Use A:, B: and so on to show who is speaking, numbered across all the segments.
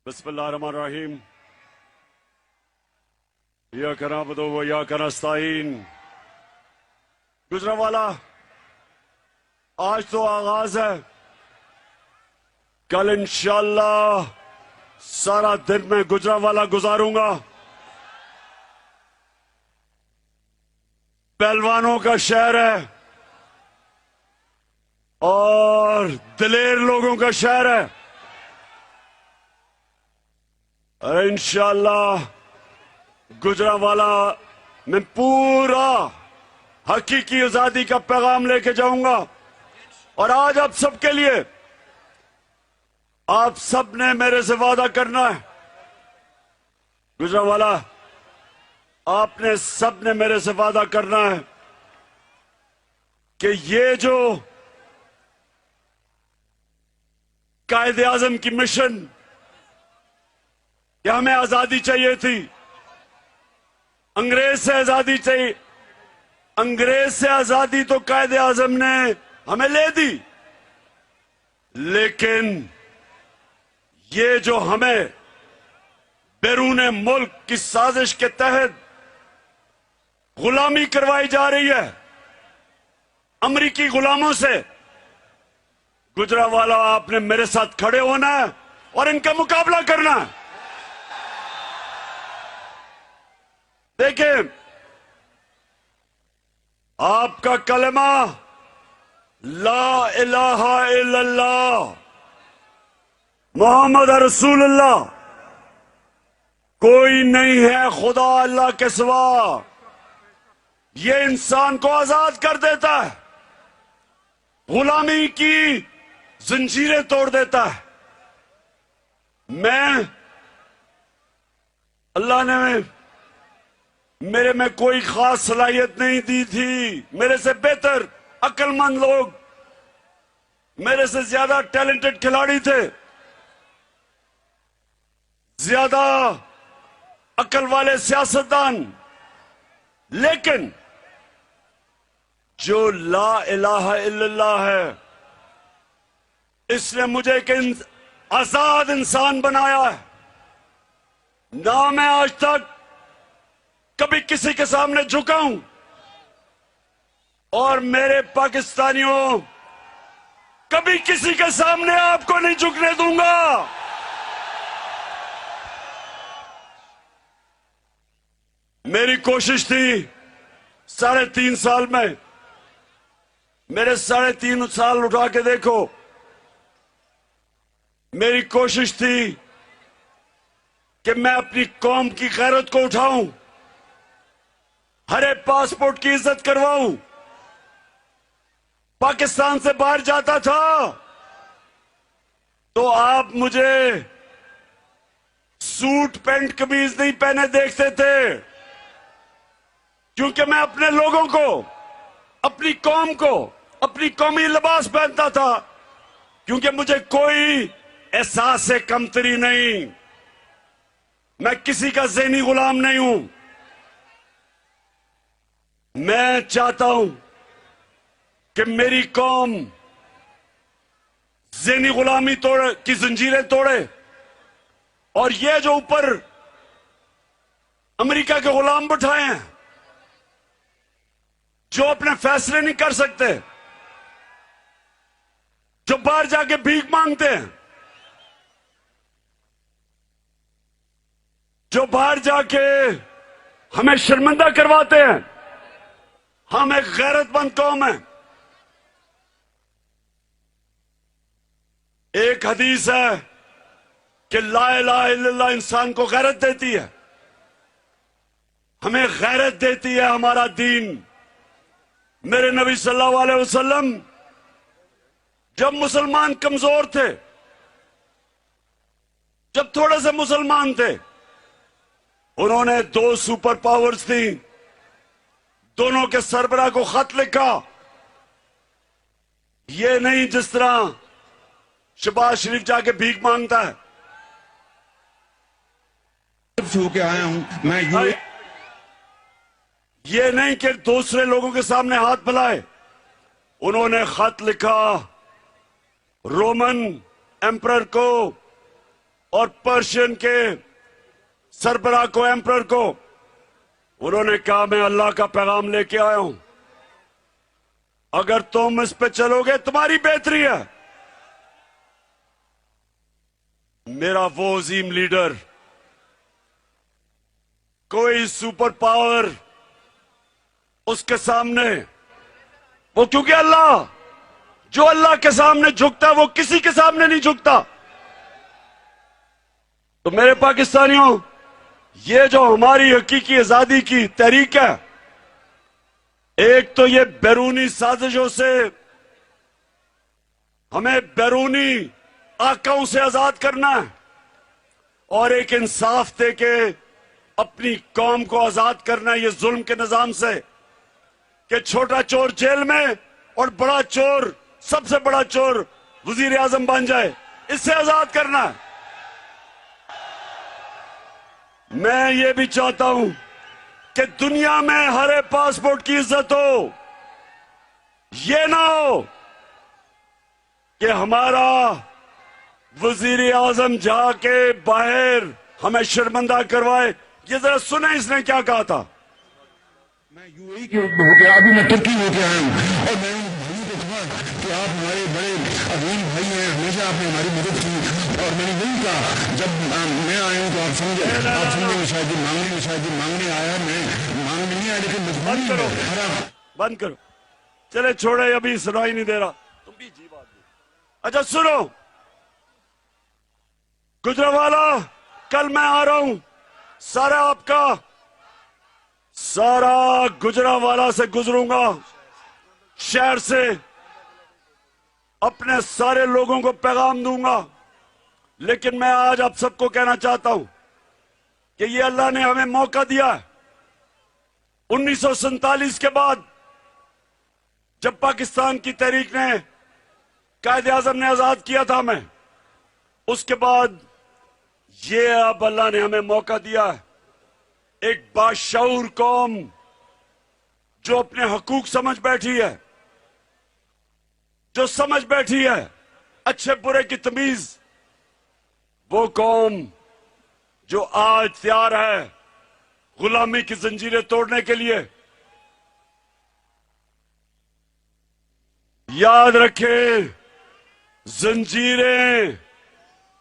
A: बिस्मिल्लाहिर्रहमानिर्रहीम। इय्याका नअबुदु व इय्याका नस्तईन। गुजरांवाला, आज तो आगाज है, कल इंशाअल्लाह सारा दिन मैं गुजरांवाला गुजारूंगा। पहलवानों का शहर है और दिलेर लोगों का शहर है। और इंशाअल्लाह गुजरांवाला में पूरा हकीकी आजादी का पैगाम लेके जाऊंगा। और आज आप सबके लिए, आप सब ने मेरे से वादा करना है। गुजरांवाला, आपने सब ने मेरे से वादा करना है कि ये जो कायदे आजम की मिशन कि हमें आजादी चाहिए थी, अंग्रेज से आजादी चाहिए, अंग्रेज से आजादी तो कायदे आजम ने हमें ले दी, लेकिन ये जो हमें बैरून मुल्क की साजिश के तहत गुलामी करवाई जा रही है अमरीकी गुलामों से, गुजरांवाला आपने मेरे साथ खड़े होना है और इनका मुकाबला करना है। देखिए, आपका कलमा ला इलाहा इल्लल्लाह मोहम्मद रसूलुल्लाह, कोई नहीं है खुदा अल्लाह के सिवा, ये इंसान को आजाद कर देता है, गुलामी की जंजीरें तोड़ देता है। मैं, अल्लाह ने मेरे में कोई खास सलाहियत नहीं दी थी, मेरे से बेहतर अक्लमंद लोग, मेरे से ज्यादा टैलेंटेड खिलाड़ी थे, ज्यादा अकल वाले सियासतदान, लेकिन जो ला इलाहा इल्लल्लाह है, इसने मुझे एक आजाद इंसान बनाया है। ना मैं आज तक कभी किसी के सामने झुका हूं, और मेरे पाकिस्तानियों, कभी किसी के सामने आपको नहीं झुकने दूंगा। मेरी कोशिश थी 3.5 साल में, मेरे 3.5 साल उठा के देखो, मेरी कोशिश थी कि मैं अपनी कौम की गैरत को उठाऊं, हरे पासपोर्ट की इज्जत करवाऊं। पाकिस्तान से बाहर जाता था तो आप मुझे सूट पैंट कमीज नहीं पहने देखते थे, क्योंकि मैं अपने लोगों को, अपनी कौम को, अपनी कौमी लिबास पहनता था, क्योंकि मुझे कोई एहसास से कमतरी नहीं, मैं किसी का ज़हनी गुलाम नहीं हूं। मैं चाहता हूं कि मेरी कौम ज़हनी गुलामी की जंजीरें तोड़े, और ये जो ऊपर अमेरिका के गुलाम बैठाए हैं, जो अपने फैसले नहीं कर सकते, जो बाहर जाके भीख मांगते हैं, जो बाहर जाके हमें शर्मिंदा करवाते हैं, हम एक गैरतमंद कौम है। एक हदीस है कि ला इलाहा इल्लल्लाह इंसान को गैरत देती है, हमें गैरत देती है हमारा दीन। मेरे नबी सल्लल्लाहु अलैहि वसल्लम जब मुसलमान कमजोर थे, जब थोड़े से मुसलमान थे, उन्होंने 2 सुपर पावर्स थी, दोनों के सरबराह को खत लिखा। ये नहीं जिस तरह शहबाज शरीफ जाके भीख मांगता है।
B: छू के आया हूं मैं,
A: ये नहीं कि दूसरे लोगों के सामने हाथ फैलाए, उन्होंने खत लिखा रोमन एम्परर को اور पर्शियन के सरबराह को, एम्परर को, उन्होंने कहा मैं अल्लाह का पैगाम लेके आया हूं, अगर तुम इस पे चलोगे तुम्हारी बेहतरी है। मेरा वो अजीम लीडर, कोई सुपर पावर उसके सामने, वो क्योंकि अल्लाह, जो अल्लाह के सामने झुकता है वो किसी के सामने नहीं झुकता। तो मेरे पाकिस्तानियों, ये जो हमारी हकीकी आजादी की तहरीक है, एक तो ये बैरूनी साजिशों से हमें बैरूनी आकाओं से आजाद करना है, और एक इंसाफ दे के अपनी कौम को आजाद करना है ये जुल्म के निजाम से, कि छोटा चोर जेल में और बड़ा चोर, सबसे बड़ा चोर वजीर आजम बन जाए, इससे आजाद करना है। मैं ये भी चाहता हूं कि दुनिया में हरे पासपोर्ट की इज्जत हो, ये ना हो कि हमारा वजीर आजम जाके बाहर हमें शर्मिंदा करवाए। ये जरा सुने इसने क्या कहा था।
B: मैं यूएई के होके, अभी मैं तुर्की होके आया हूँ, और मैं उन भाइयों को कहा कि आप हमारे बड़े अजीम भाई हैं, हमेशा आपने हमारी मदद की, और मैंने नहीं कहा जब मैं आया हूँ तो आप समझे शायद मांगने आया, मैं मांगने नहीं आया, लेकिन मजबूरी है।
A: बंद करो, चले छोड़े, अभी सुनाई नहीं दे रहा, तुम भी जी बात। अच्छा सुनो गुजरावाला, कल मैं आ रहा हूं, सारा गुजरावाला से गुजरूंगा, शहर से अपने सारे लोगों को पैगाम दूंगा। लेकिन मैं आज आप सबको कहना चाहता हूं कि ये अल्लाह ने हमें मौका दिया है। 1947 के बाद जब पाकिस्तान की तहरीक ने, कायदे आजम ने आजाद किया था हमें, उसके बाद ये अब अल्लाह ने हमें मौका दिया है, एक बाशऊर कौम जो अपने हकूक समझ बैठी है, जो समझ बैठी है अच्छे बुरे की तमीज, वो कौम जो आज तैयार है गुलामी की जंजीरें तोड़ने के लिए। याद रखे, जंजीरें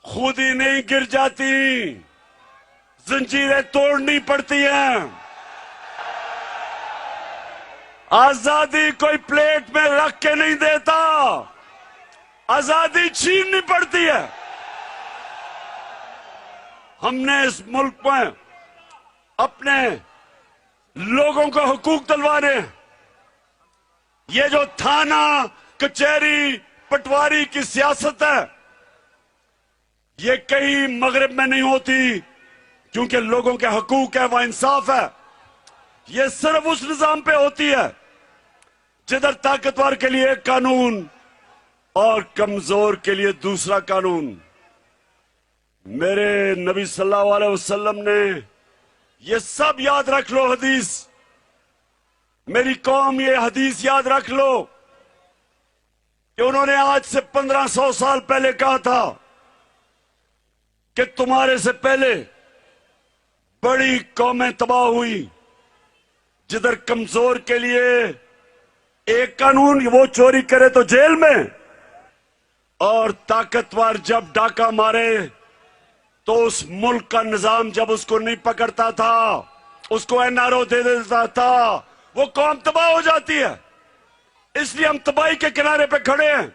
A: खुद ही नहीं गिर जाती, जंजीरें तोड़नी पड़ती हैं। आजादी कोई प्लेट में रख के नहीं देता, आजादी छीननी पड़ती है। हमने इस मुल्क में अपने लोगों को हुकूक दिलवाने, ये जो थाना कचहरी पटवारी की सियासत है, ये कहीं मगरिब में नहीं होती, क्योंकि लोगों के हकूक है, वह इंसाफ है। ये सिर्फ उस निजाम पे होती है जिधर ताकतवर के लिए एक कानून और कमजोर के लिए दूसरा कानून। मेरे नबी सल्लल्लाहु अलैहि वसल्लम ने, ये सब याद रख लो हदीस, मेरी कौम ये हदीस याद रख लो कि उन्होंने आज से 1500 साल पहले कहा था कि तुम्हारे से पहले बड़ी कौमें तबाह हुई, जिधर कमजोर के लिए एक कानून, वो चोरी करे तो जेल में, और ताकतवर जब डाका मारे तो उस मुल्क का निजाम जब उसको नहीं पकड़ता था, उसको एनआरओ दे देता था, वो कौम तबाह हो जाती है। इसलिए हम तबाही के किनारे पे खड़े हैं,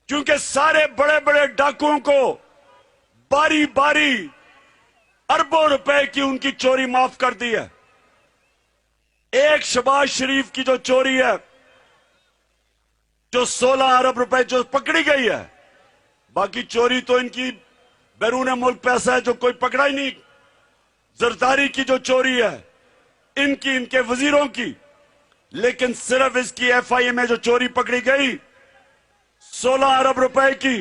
A: क्योंकि सारे बड़े बड़े डाकुओं को बारी बारी अरबों रुपए की उनकी चोरी माफ कर दी है। एक शहबाज शरीफ की जो चोरी है, जो 16 अरब रुपए जो पकड़ी गई है, बाकी चोरी तो इनकी बैरून मुल्क पैसा है जो कोई पकड़ा ही नहीं। जरदारी की जो चोरी है इनकी, इनके वजीरों की, लेकिन सिर्फ इसकी एफआईए में जो चोरी पकड़ी गई 16 अरब रुपए की,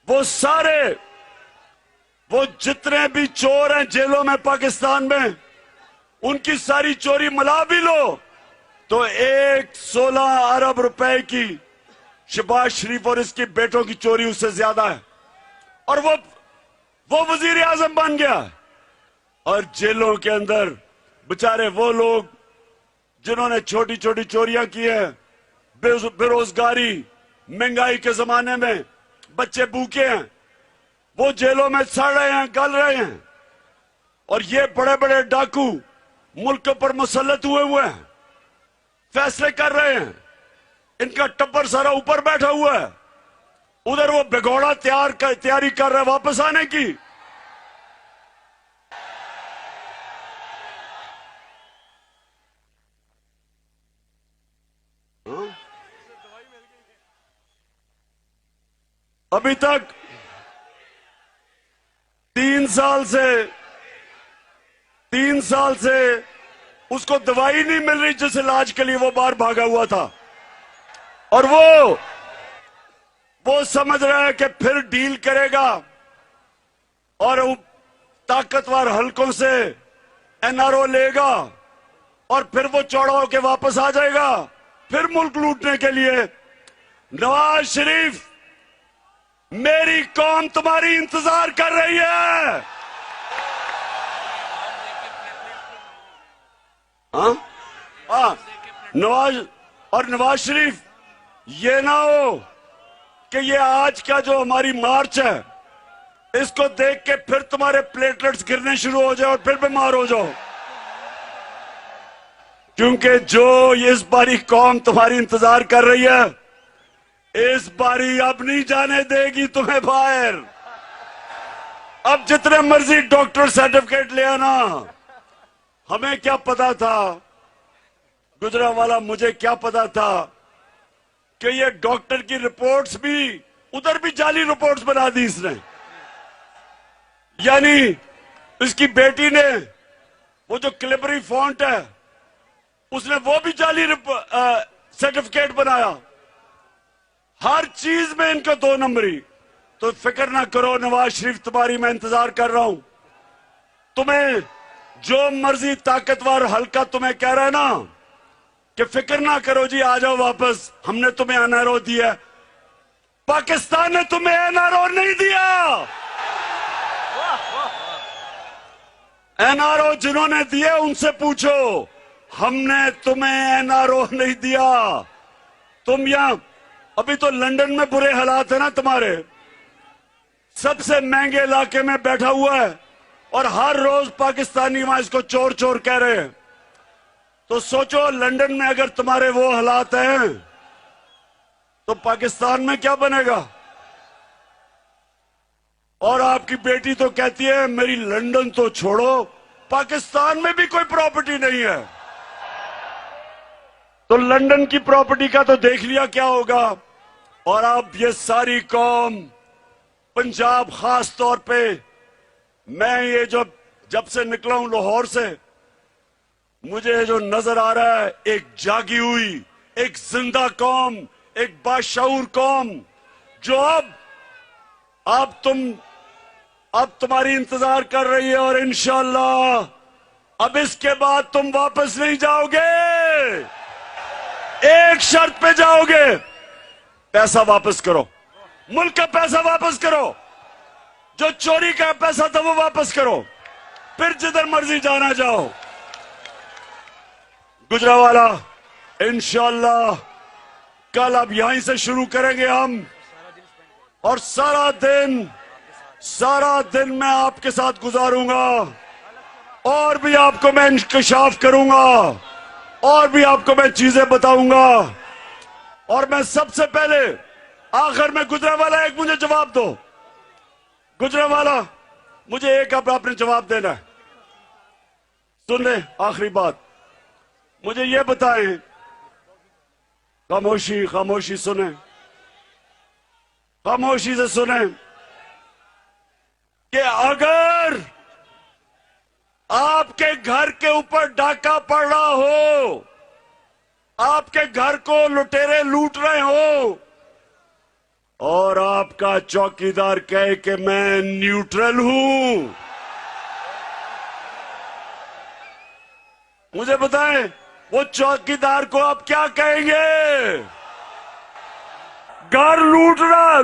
A: वो सारे, वो जितने भी चोर हैं जेलों में पाकिस्तान में, उनकी सारी चोरी मिला भी लो तो एक 16 अरब रुपए की शहबाज शरीफ और इसके बेटों की चोरी उससे ज्यादा है। اور وہ وزیر اعظم بن گیا. اور جیلوں کے اندر بےچارے وہ لوگ جنہوں نے چھوٹی چھوٹی چوریاں کی ہیں, بے روزگاری, مہنگائی کے زمانے میں بچے بھوکے ہیں, وہ جیلوں میں سڑ رہے ہیں, گل رہے ہیں. اور یہ بڑے بڑے ڈاکو ملک پر مسلط ہوئے ہیں, فیصلے کر رہے ہیں, ان کا ٹبر سارا اوپر بیٹھا ہوا ہے, ادھر وہ بھگوڑا تیاری کر رہے ہیں واپس آنے کی. ابھی تک 3 سال سے اس کو دوائی نہیں مل رہی جس علاج کے لیے وہ باہر بھاگا ہوا تھا. اور وہ سمجھ رہا ہے کہ پھر ڈیل کرے گا اور طاقتور حلقوں سے NRO لے گا اور پھر وہ چوڑا ہو کے واپس آ جائے گا پھر ملک لوٹنے کے لیے. نواز شریف, میری قوم تمہاری انتظار کر رہی ہے. نواز شریف, یہ نہ ہو کہ یہ آج کا جو ہماری مارچ ہے اس کو دیکھ کے پھر تمہارے پلیٹلٹس گرنے شروع ہو جائے اور پھر بیمار ہو جاؤ. کیونکہ جو اس باری قوم تمہاری انتظار کر رہی ہے, اس باری اب نہیں جانے دے گی تمہیں باہر. اب جتنے مرضی ڈاکٹر سرٹیفکیٹ لے آنا. ہمیں کیا پتا تھا گجرانوالہ, مجھے کیا پتا تھا کہ یہ ڈاکٹر کی رپورٹس بھی ادھر بھی جعلی رپورٹس بنا دی اس نے. یعنی اس کی بیٹی نے وہ جو کلبری فونٹ ہے اس نے وہ بھی جعلی سرٹیفکیٹ بنایا. ہر چیز میں ان کا 2 نمبری. تو فکر نہ کرو نواز شریف, تمہاری میں انتظار کر رہا ہوں. تمہیں جو مرضی طاقتور حلقہ تمہیں کہہ رہا ہے نا کہ فکر نہ کرو جی آ جاؤ واپس, ہم نے تمہیں NRO دیا. پاکستان نے تمہیں NRO نہیں دیا. NRO جنہوں نے دیے ان سے پوچھو, ہم نے تمہیں NRO نہیں دیا. تم یہاں ابھی تو لندن میں برے حالات ہیں نا تمہارے, سب سے مہنگے علاقے میں بیٹھا ہوا ہے اور ہر روز پاکستانی وہاں اس کو چور چور کہہ رہے ہیں. تو سوچو لندن میں اگر تمہارے وہ حالات ہیں تو پاکستان میں کیا بنے گا. اور آپ کی بیٹی تو کہتی ہے میری لندن تو چھوڑو, پاکستان میں بھی کوئی پراپرٹی نہیں ہے. تو لندن کی پراپرٹی کا تو دیکھ لیا کیا ہوگا. اور اب یہ ساری قوم, پنجاب خاص طور پہ, میں یہ جب سے نکلا ہوں لاہور سے, مجھے جو نظر آ رہا ہے ایک جاگی ہوئی, ایک زندہ قوم, ایک باشعور قوم جو اب تمہاری انتظار کر رہی ہے. اور انشاءاللہ اب اس کے بعد تم واپس نہیں جاؤ گے, ایک شرط پہ جاؤ گے, پیسہ واپس کرو, ملک کا پیسہ واپس کرو, جو چوری کا پیسہ تھا وہ واپس کرو, پھر جدھر مرضی جانا جاؤ. گجرانوالہ انشاءاللہ کل اب یہیں سے شروع کریں گے ہم, اور سارا دن میں آپ کے ساتھ گزاروں گا, اور بھی آپ کو میں انکشاف کروں گا, اور بھی آپ کو میں چیزیں بتاؤں گا. اور میں سب سے پہلے آخر میں گجرانوالہ ایک مجھے جواب دو. گجرانوالہ مجھے ایک اب آپ نے جواب دینا ہے. سن لیں آخری بات, مجھے یہ بتائیں, خاموشی سنیں, خاموشی سے سنیں, کہ اگر آپ کے گھر کے اوپر ڈاکہ پڑ رہا ہو, آپ کے گھر کو لٹیرے لوٹ رہے ہو, اور آپ کا چوکیدار کہے کہ میں نیوٹرل ہوں, مجھے بتائیں وہ چوکیدار کو آپ کیا کہیں گے؟ گھر لوٹ رہا,